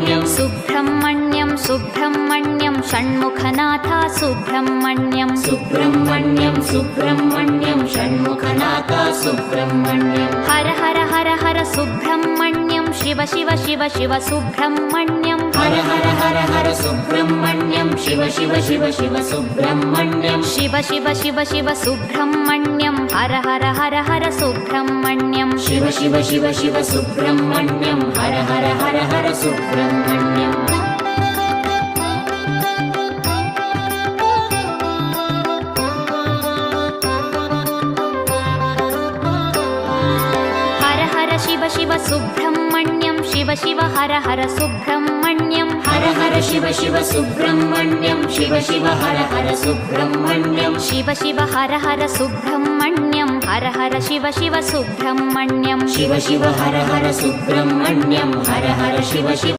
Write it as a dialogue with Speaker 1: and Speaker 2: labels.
Speaker 1: Subrahmanyam
Speaker 2: Subrahmanyam Subrahmanyam Shanmukhanath Subrahmanyam
Speaker 1: Subrahmanyam Subrahmanyam Shanmukhanath Subrahmanyam
Speaker 2: Har Har Har Har Subrahmanyam Shiva Shiva Shiva Shiva Subrahmanyam
Speaker 1: Har Har Har Har Subrahmanyam Shiva Shiva Shiva Shiva Subrahmanyam
Speaker 2: Shiva Shiva Shiva Shiva Subrahmanyam Har Har Har Har Subrahmanyam
Speaker 1: Shiva Shiva Shiva Shiva Subrahmanyam Har Har Har Har Subrahmanyam
Speaker 2: Har Har Shiva Shiva Subrahmanyam Shiva Shiva Har Har Subrahmanyam
Speaker 1: Har Har Shiva Shiva Subrahmanyam Shiva Shiva Har Har Subrahmanyam
Speaker 2: Shiva Shiva Har Har Subrahmanyam Har Har Shiva Shiva Subrahmanyam
Speaker 1: Shiva Shiva Har Har Subrahmanyam Har Har Shiva Shiva